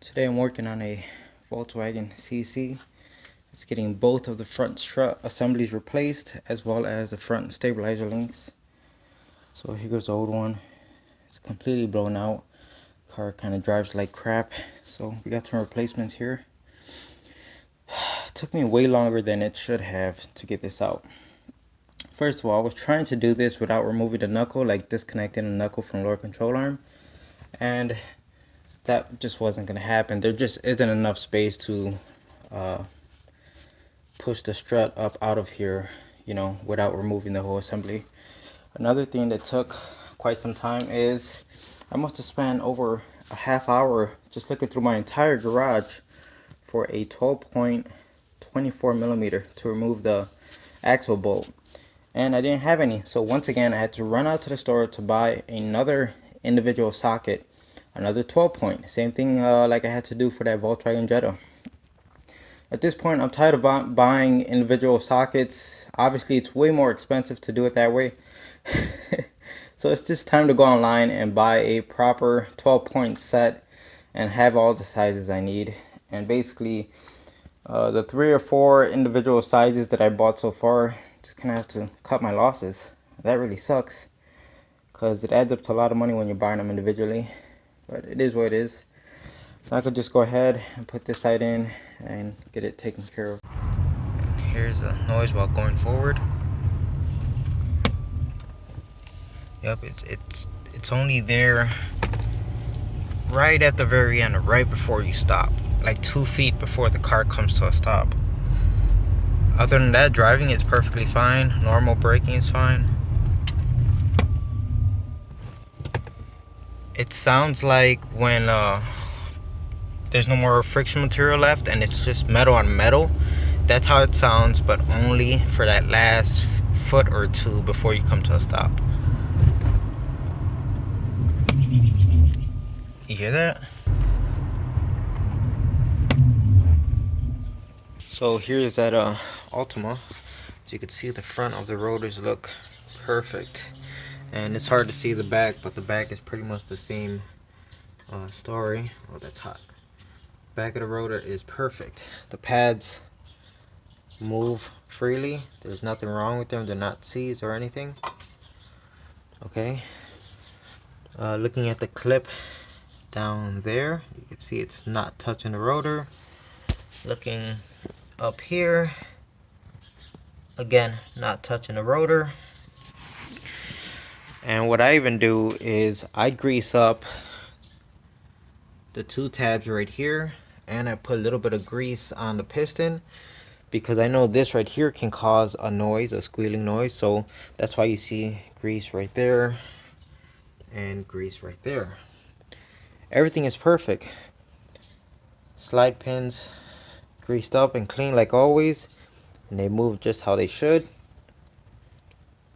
Today I'm working on a Volkswagen CC. It's getting both of the front strut assemblies replaced as well as the front stabilizer links. So here goes the old one. It's completely blown out. Car kind of drives like crap. So we got some replacements here. It took me way longer than it should have to get this out. First of all, I was trying to do this without removing the knuckle, like disconnecting the knuckle from lower control arm. And that just wasn't going to happen. There just isn't enough space to push the strut up out of here, you know, without removing the whole assembly. Another thing that took quite some time is I must have spent over a half hour just looking through my entire garage for a 12.24 millimeter to remove the axle bolt, and I didn't have any. So once again I had to run out to the store to buy another individual socket, another 12 point, same thing like I had to do for that Volkswagen Jetta. At this point I'm tired of buying individual sockets. Obviously it's way more expensive to do it that way. So it's just time to go online and buy a proper 12 point set and have all the sizes I need. And basically the 3 or 4 individual sizes that I bought so far, just gonna have to cut my losses. That really sucks because it adds up to a lot of money when you're buying them individually, but it is what it is. So I could just go ahead and put this side in and get it taken care of. Here's the noise while going forward. Yep, it's only there right at the very end, right before you stop, like 2 feet before the car comes to a stop. Other than that, driving is perfectly fine. Normal braking is fine. It sounds like when there's no more friction material left and it's just metal on metal. That's how it sounds, but only for that last foot or two before you come to a stop. You hear that? So here's that Altima. As you can see, the front of the rotors look perfect, and it's hard to see the back, but the back is pretty much the same story. Oh, that's hot. Back of the rotor is perfect. The pads move freely. There's nothing wrong with them. They're not seized or anything. Okay. Looking at the clip down there, you can see it's not touching the rotor. Looking up here, again, not touching the rotor. And what I even do is I grease up the 2 tabs right here, and I put a little bit of grease on the piston because I know this right here can cause a noise, a squealing noise. So that's why you see grease right there and grease right there. Everything is perfect. Slide pins greased up and clean like always, and they move just how they should.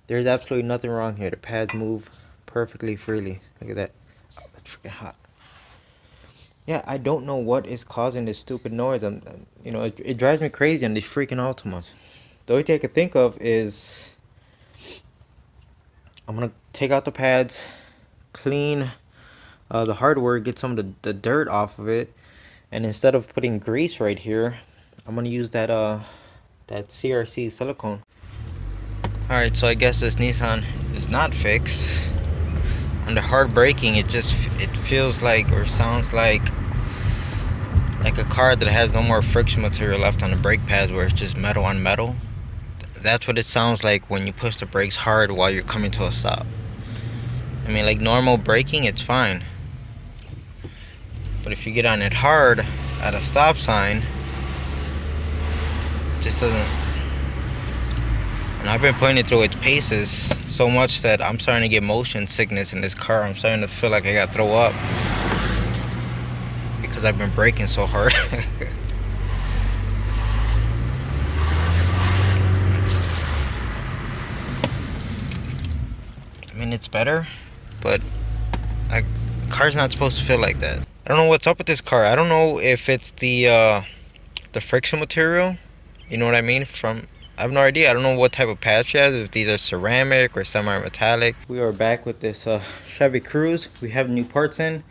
There's absolutely nothing wrong here. The pads move perfectly freely. Look at that. Oh, that's freaking hot. Yeah, I don't know what is causing this stupid noise. You know, it drives me crazy on these freaking Altimas. The only thing I can think of is I'm gonna take out the pads, clean the hardware, get some of the dirt off of it, and instead of putting grease right here, I'm gonna use that CRC silicone. Alright, so I guess this Nissan is not fixed. Under hard braking, it feels like, or sounds like a car that has no more friction material left on the brake pads, where it's just metal on metal. That's what it sounds like when you push the brakes hard while you're coming to a stop. I mean, like normal braking, it's fine. But if you get on it hard at a stop sign, it just doesn't. And I've been putting it through its paces so much that I'm starting to get motion sickness in this car. I'm starting to feel like I gotta throw up because I've been braking so hard. I mean, it's better, but the car's not supposed to feel like that. I don't know what's up with this car. I don't know if it's the friction material, you know what I mean, from I have no idea. I don't know what type of pads she has, if these are ceramic or semi-metallic. We are back with this Chevy Cruze. We have new parts in.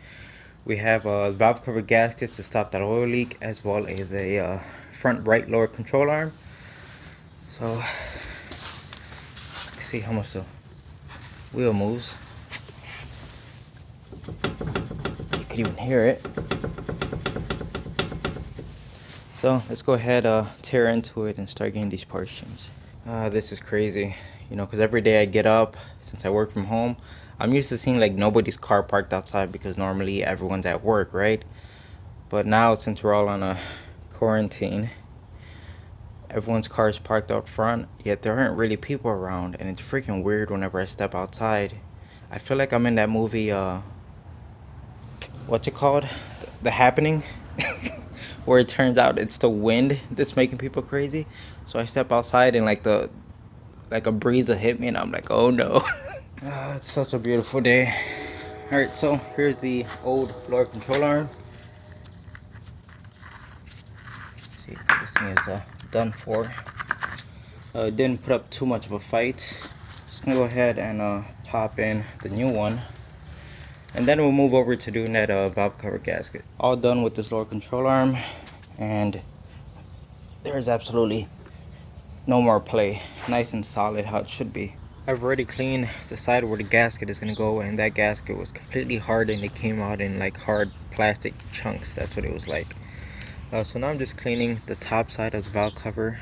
We have valve cover gaskets to stop that oil leak, as well as a front right lower control arm. So, let's see how much the wheel moves. You can even hear it. So let's go ahead, tear into it and start getting these parts changed. This is crazy, you know, because every day I get up, since I work from home, I'm used to seeing like nobody's car parked outside because normally everyone's at work, right? But now, since we're all on a quarantine, everyone's car is parked out front, yet there aren't really people around, and it's freaking weird whenever I step outside. I feel like I'm in that movie, what's it called? The Happening? Where it turns out it's the wind that's making people crazy. So I step outside and like a breeze will hit me and I'm like, oh no. It's such a beautiful day. Alright, so here's the old lower control arm. See, this thing is done for. It didn't put up too much of a fight. Just gonna go ahead and pop in the new one. And then we'll move over to doing that valve cover gasket. All done with this lower control arm, and there's absolutely no more play. Nice and solid how it should be. I've already cleaned the side where the gasket is gonna go, and that gasket was completely hard and it came out in like hard plastic chunks. That's what it was like. So now I'm just cleaning the top side of the valve cover.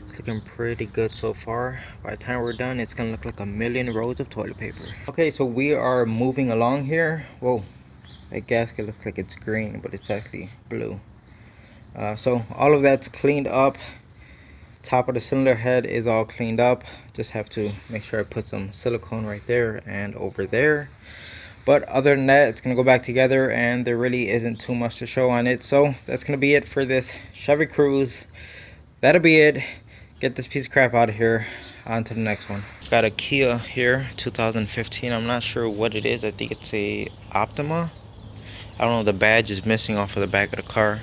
It's looking pretty good so far. By the time we're done, it's gonna look like a million rolls of toilet paper. Okay, so we are moving along here. Whoa, that gasket looks like it's green, but it's actually blue. So all of that's cleaned up. Top of the cylinder head is all cleaned up. Just have to make sure I put some silicone right there and over there. But other than that, it's gonna go back together, and there really isn't too much to show on it. So that's gonna be it for this Chevy Cruze. That'll be it. Get this piece of crap out of here. On to the next one. Got a Kia here, 2015. I'm not sure what it is. I think it's a Optima. I don't know, the badge is missing off of the back of the car.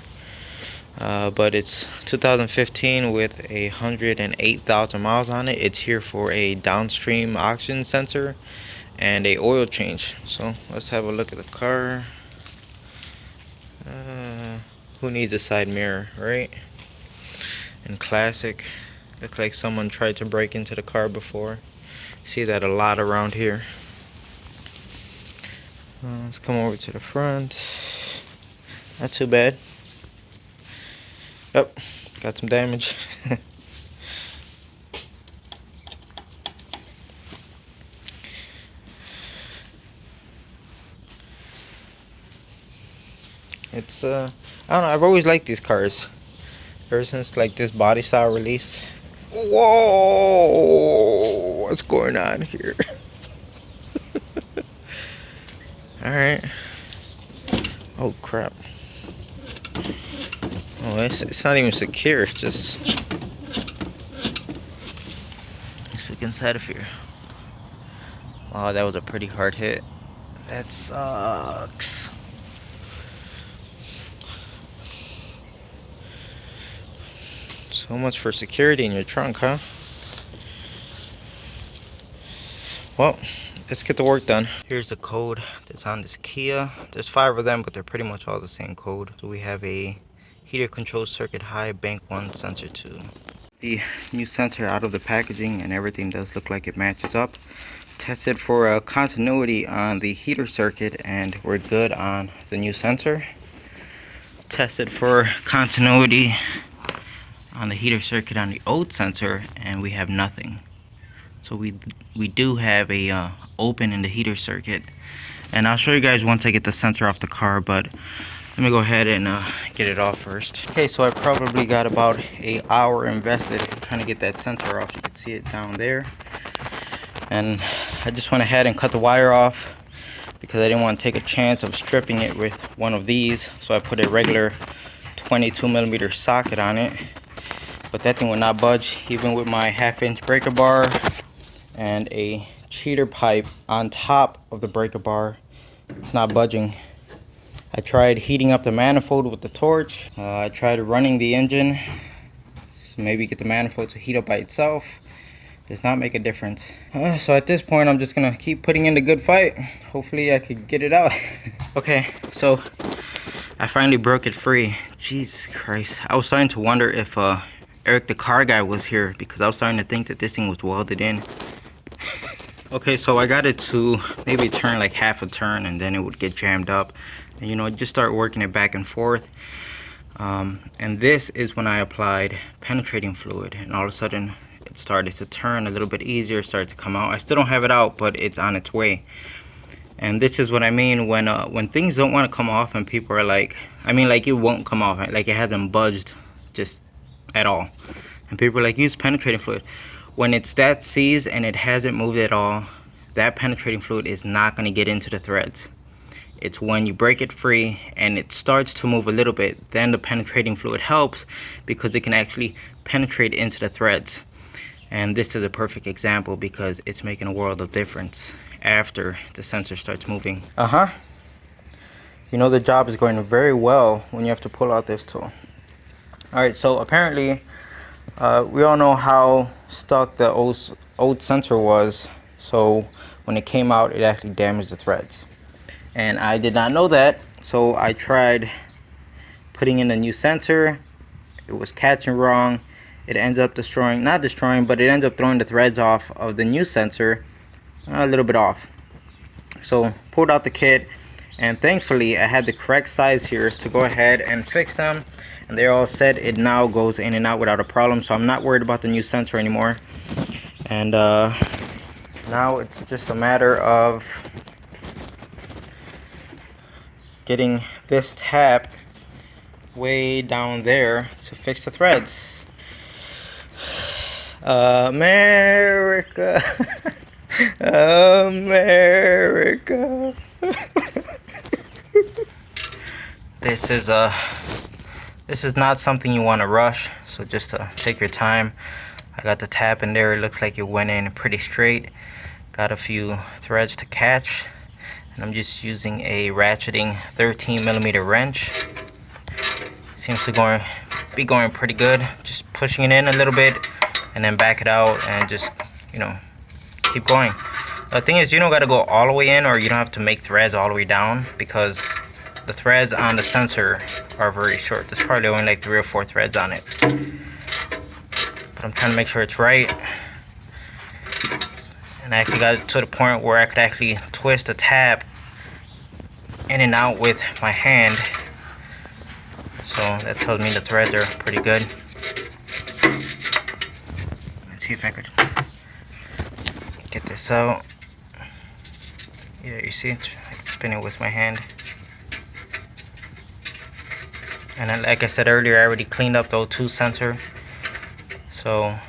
But it's 2015 with 108,000 miles on it. It's here for a downstream oxygen sensor and a oil change. So let's have a look at the car. Who needs a side mirror, right? And classic. Looks like someone tried to break into the car before. See that a lot around here. Let's come over to the front. Not too bad. Oh, got some damage. It's I don't know, I've always liked these cars ever since like this body style release. Whoa, what's going on here? All right. Oh crap. Oh, it's not even secure. It's just let's look inside of here. Wow, that was a pretty hard hit. That sucks. So much for security in your trunk, huh? Well, let's get the work done. Here's the code that's on this Kia. There's 5 of them, but they're pretty much all the same code. So we have a heater control circuit high, bank 1, sensor 2. The new sensor out of the packaging, and everything does look like it matches up. Tested for continuity on the heater circuit, and we're good on the new sensor. Tested for continuity on the heater circuit on the old sensor, and we have nothing. So we do have a open in the heater circuit, and I'll show you guys once I get the sensor off the car, but let me go ahead and get it off first. Okay, so I probably got about an hour invested trying to get that sensor off. You can see it down there, and I just went ahead and cut the wire off because I didn't want to take a chance of stripping it with one of these. So I put a regular 22mm socket on it, but that thing would not budge even with my 1/2-inch breaker bar and a cheater pipe on top of the breaker bar. It's not budging. I tried heating up the manifold with the torch. I tried running the engine. So maybe get the manifold to heat up by itself. Does not make a difference. So at this point, I'm just gonna keep putting in the good fight. Hopefully I could get it out. Okay, so I finally broke it free. Jesus Christ. I was starting to wonder if Eric the car guy was here, because I was starting to think that this thing was welded in. Okay, so I got it to maybe turn like half a turn, and then it would get jammed up. And you know, just start working it back and forth. And this is when I applied penetrating fluid, and all of a sudden it started to turn a little bit easier, started to come out. I still don't have it out, but it's on its way. And this is what I mean when things don't want to come off, and people are like, I mean, like, it won't come off, like it hasn't budged just at all, and people are like, use penetrating fluid. When it's that seized and it hasn't moved at all, that penetrating fluid is not going to get into the threads. It's when you break it free and it starts to move a little bit, then the penetrating fluid helps, because it can actually penetrate into the threads. And this is a perfect example, because it's making a world of difference after the sensor starts moving. You know, the job is going very well when you have to pull out this tool. Alright, so apparently we all know how stuck the old sensor was. So when it came out, it actually damaged the threads. And I did not know that, so I tried putting in a new sensor. It was catching wrong. It ends up destroying, not destroying, but it ends up throwing the threads off of the new sensor a little bit off. So pulled out the kit, and thankfully I had the correct size here to go ahead and fix them, and they're all set. It now goes in and out without a problem, so I'm not worried about the new sensor anymore. And now it's just a matter of getting this tab way down there to fix the threads. America. America. This is not something you want to rush, so just take your time. I got the tab in there. It looks like it went in pretty straight. Got a few threads to catch, and I'm just using a ratcheting 13mm wrench. Seems to be going pretty good. Just pushing it in a little bit and then back it out, and just, you know, keep going. The thing is, you don't got to go all the way in, or you don't have to make threads all the way down, because the threads on the sensor are very short. There's probably only like 3 or 4 threads on it. But I'm trying to make sure it's right. And I actually got it to the point where I could actually twist the tab in and out with my hand. So that tells me the threads are pretty good. Let's see if I could get this out. Yeah, you see, I can spin it with my hand. And then, like I said earlier, I already cleaned up the O2 sensor. So I'm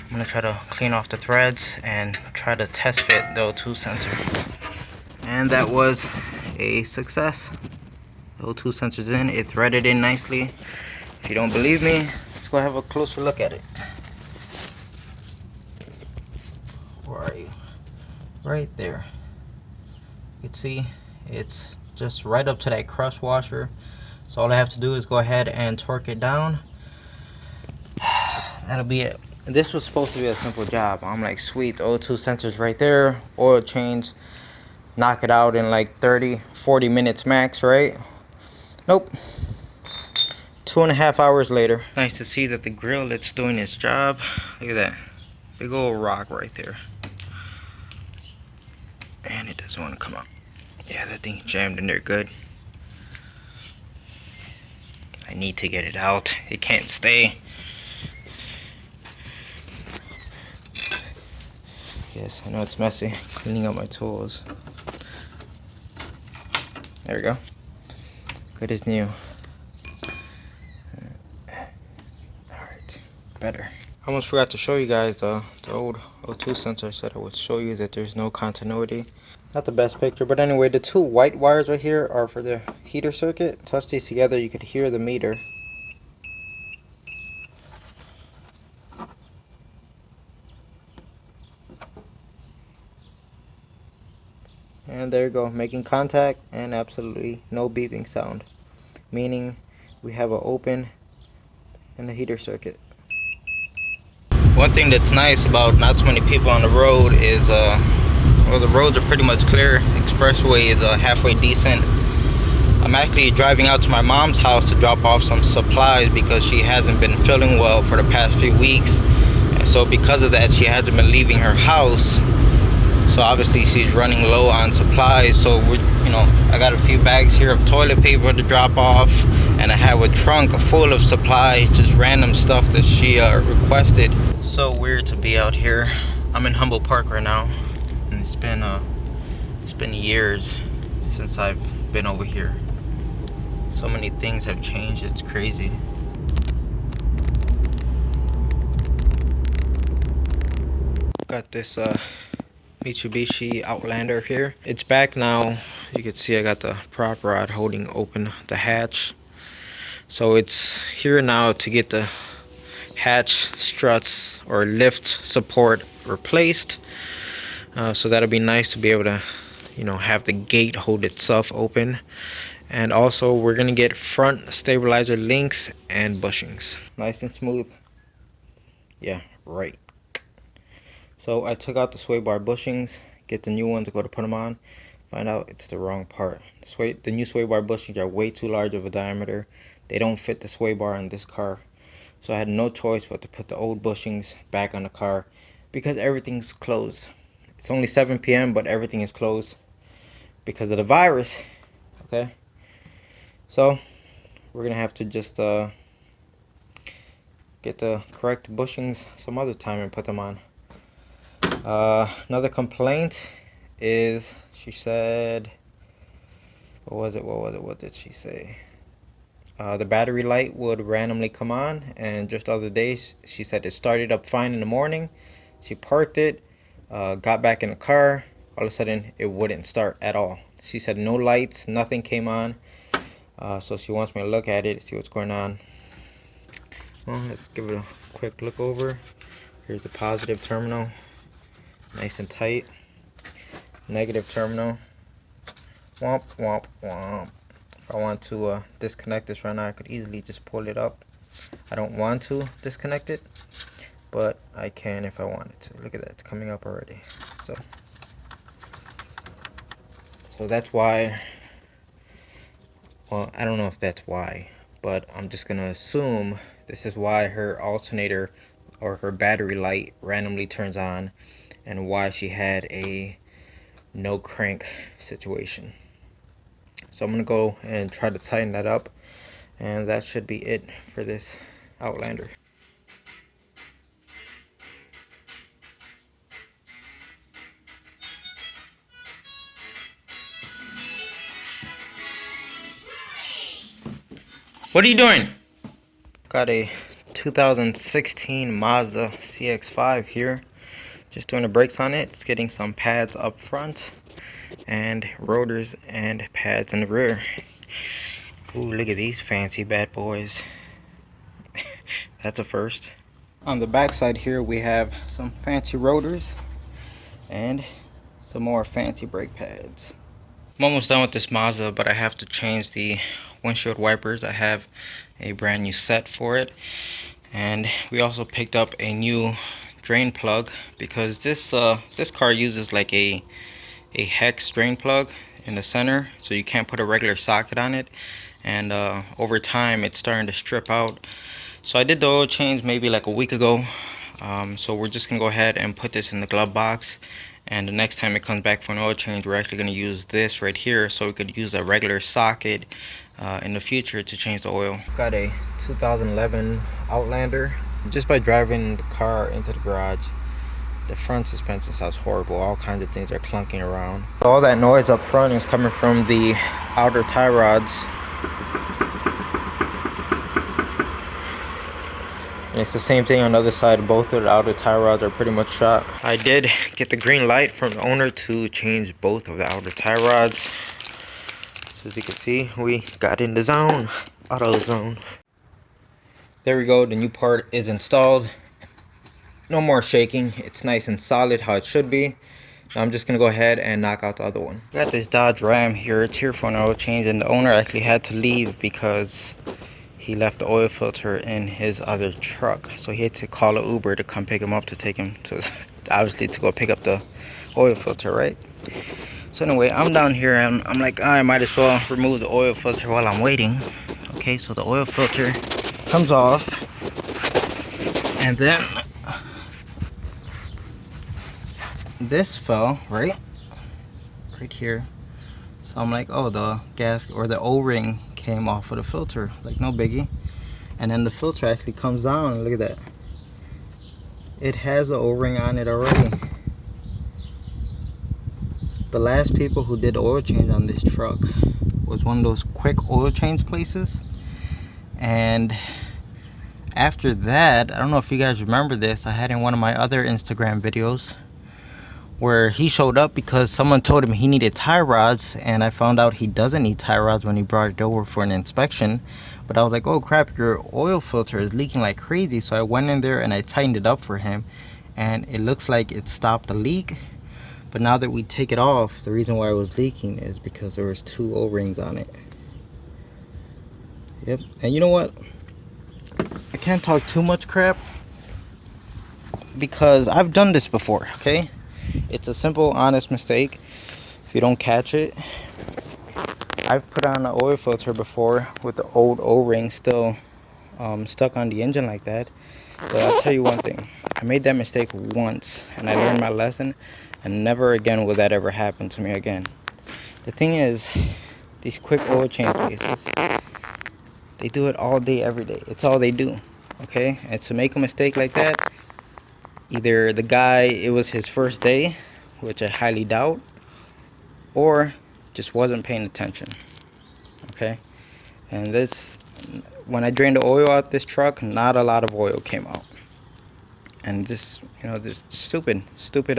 gonna try to clean off the threads and try to test fit the O2 sensor. And that was a success. The O2 sensor's in. It threaded in nicely. If you don't believe me, let's go have a closer look at it. Where are you? Right there. You can see it's just right up to that crush washer. So all I have to do is go ahead and torque it down. That'll be it. This was supposed to be a simple job. I'm like, sweet, O2 sensors right there, oil change, knock it out in like 30-40 minutes max, right? Nope. 2.5 hours later. Nice to see that the grill is doing its job. Look at that big old rock right there, and it doesn't want to come out. Yeah, that thing jammed in there good. I need to get it out. It can't stay. Yes, I know it's messy. Cleaning up my tools. There we go. Good as new. Alright, better. I almost forgot to show you guys the old O2 sensor. I said I would show you that there's no continuity. Not the best picture, but anyway, the 2 white wires right here are for the heater circuit. Touch these together, you could hear the meter. And there you go, making contact, and absolutely no beeping sound. Meaning we have an open and the heater circuit. One thing that's nice about not too many people on the road is well, the roads are pretty much clear. Expressway is halfway decent. I'm actually driving out to my mom's house to drop off some supplies because she hasn't been feeling well for the past few weeks, and so because of that she hasn't been leaving her house. So obviously she's running low on supplies. So we're, you know, I got a few bags here of toilet paper to drop off, and I have a trunk full of supplies, just random stuff that she requested. So weird to be out here. I'm in Humboldt Park right now, and it's been years since I've been over here. So many things have changed, it's crazy. Got this Mitsubishi Outlander here. It's back now. You can see I got the prop rod holding open the hatch. So it's here now to get the hatch struts or lift support replaced. So that'll be nice to be able to, you know, have the gate hold itself open. And also we're gonna get front stabilizer links and bushings. Nice and smooth. Yeah, right. So I took out the sway bar bushings, get the new one to go to put them on. Find out it's the wrong part. The new sway bar bushings are way too large of a diameter. They don't fit the sway bar in this car. So I had no choice but to put the old bushings back on the car because everything's closed. It's only 7 p.m. but everything is closed because of the virus. Okay. So we're gonna have to just get the correct bushings some other time and put them on. Another complaint is, she said, what did she say? The battery light would randomly come on, and just the other day she said it started up fine in the morning. She parked it, got back in the car, all of a sudden it wouldn't start at all. She said no lights, nothing came on. So she wants me to look at it, see what's going on. Well, let's give it a quick look over. Here's the positive terminal, nice and tight. Negative terminal, womp womp womp. If I want to disconnect this right now, I could easily just pull it up. I don't want to disconnect it, but I can if I wanted to. Look at that, it's coming up already. So that's why, well, I don't know if that's why, but I'm just gonna assume this is why her alternator or her battery light randomly turns on, and why she had a no crank situation. So I'm gonna go and try to tighten that up, and that should be it for this Outlander. What are you doing? Got a 2016 Mazda CX5 here. Just doing the brakes on it. It's getting some pads up front and rotors and pads in the rear. Ooh, look at these fancy bad boys. That's a first. On the back side here we have some fancy rotors and some more fancy brake pads. I'm almost done with this Mazda, but I have to change the windshield wipers. I have a brand new set for it, and we also picked up a new drain plug because this car uses like a hex drain plug in the center, so you can't put a regular socket on it, and over time it's starting to strip out. So I did the oil change maybe like a week ago, so we're just gonna go ahead and put this in the glove box, and the next time it comes back for an oil change we're actually going to use this right here, so we could use a regular socket in the future to change the oil. Got a 2011 Outlander. Just by driving the car into the garage, the front suspension sounds horrible. All kinds of things are clunking around. All that noise up front is coming from the outer tie rods. And it's the same thing on the other side. Both of the outer tie rods are pretty much shot. I did get the green light from the owner to change both of the outer tie rods. So as you can see, we got in the zone, auto zone. There we go, the new part is installed. No more shaking, it's nice and solid how it should be. Now I'm just gonna go ahead and knock out the other one. Got this Dodge Ram here, it's here for an oil change, and the owner actually had to leave because he left the oil filter in his other truck, so he had to call an Uber to come pick him up to take him to obviously to go pick up the oil filter, right? So anyway, I'm down here and I'm like, I might as well remove the oil filter while I'm waiting. Okay, so the oil filter comes off, and then this fell right here. So I'm like, oh, the gasket or the O-ring came off of the filter, like no biggie. And then the filter actually comes down. Look at that, it has an O-ring on it already. The last people who did oil change on this truck was one of those quick oil change places. And after that, I don't know if you guys remember this, I had in one of my other Instagram videos where he showed up because someone told him he needed tie rods, and I found out he doesn't need tie rods when he brought it over for an inspection. But I was like, oh crap, your oil filter is leaking like crazy. So I went in there and I tightened it up for him, and it looks like it stopped the leak. But now that we take it off, the reason why it was leaking is because there was 2 O-rings on it. Yep. And you know what, I can't talk too much crap because I've done this before. Okay, it's a simple, honest mistake. If you don't catch it, I've put on an oil filter before with the old O-ring still stuck on the engine like that. But I'll tell you one thing, I made that mistake once and I learned my lesson, and never again will that ever happen to me again. The thing is, these quick oil change places, they do it all day, every day. It's all they do. Okay, and to make a mistake like that, either the guy, it was his first day, which I highly doubt, or just wasn't paying attention. Okay, and this, when I drained the oil out this truck, not a lot of oil came out. And this, you know, this stupid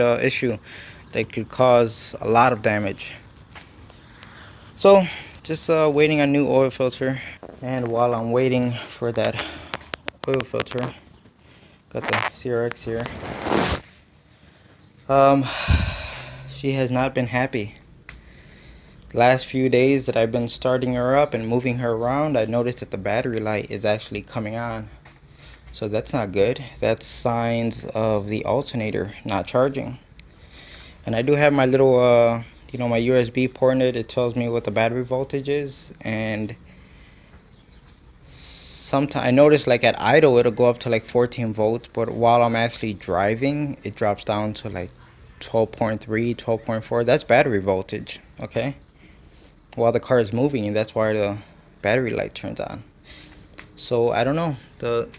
issue that could cause a lot of damage. So just waiting on new oil filter. And while I'm waiting for that oil filter, got the CRX here. She has not been happy. Last few days that I've been starting her up and moving her around, I noticed that the battery light is actually coming on. So that's not good. That's signs of the alternator not charging. And I do have my little you know, my USB port in it. It tells me what the battery voltage is, and sometimes I notice like at idle it'll go up to like 14 volts, but while I'm actually driving it drops down to like 12.3, 12.4. That's battery voltage. Okay, while the car is moving, and that's why the battery light turns on. So I don't know, the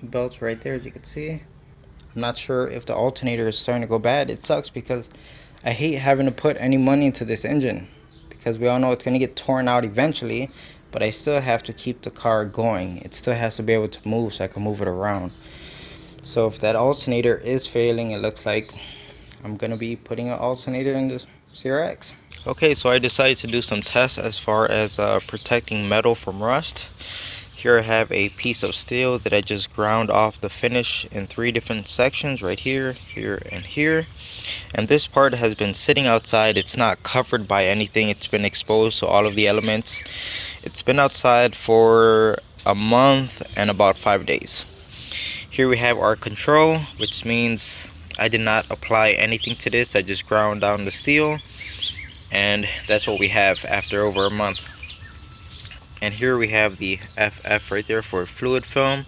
belt's right there, as you can see. I'm not sure if the alternator is starting to go bad. It sucks because I hate having to put any money into this engine, because we all know it's going to get torn out eventually, but I still have to keep the car going. It still has to be able to move so I can move it around. So if that alternator is failing, it looks like I'm going to be putting an alternator in the CRX. Okay, so I decided to do some tests as far as protecting metal from rust. Here I have a piece of steel that I just ground off the finish in 3 different sections, right here, here, and here. And this part has been sitting outside. It's not covered by anything. It's been exposed to all of the elements. It's been outside for a month and about 5 days. Here we have our control, which means I did not apply anything to this. I just ground down the steel, and that's what we have after over a month. And here we have the FF right there for fluid film,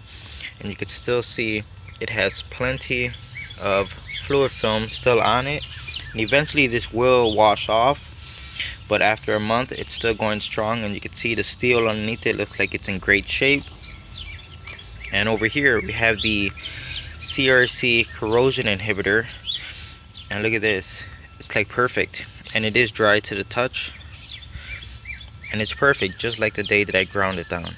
and you can still see it has plenty of fluid film still on it, and eventually this will wash off, but after a month it's still going strong. And you can see the steel underneath it looks like it's in great shape. And over here we have the CRC corrosion inhibitor, and look at this, it's like perfect, and it is dry to the touch, and it's perfect just like the day that I ground it down.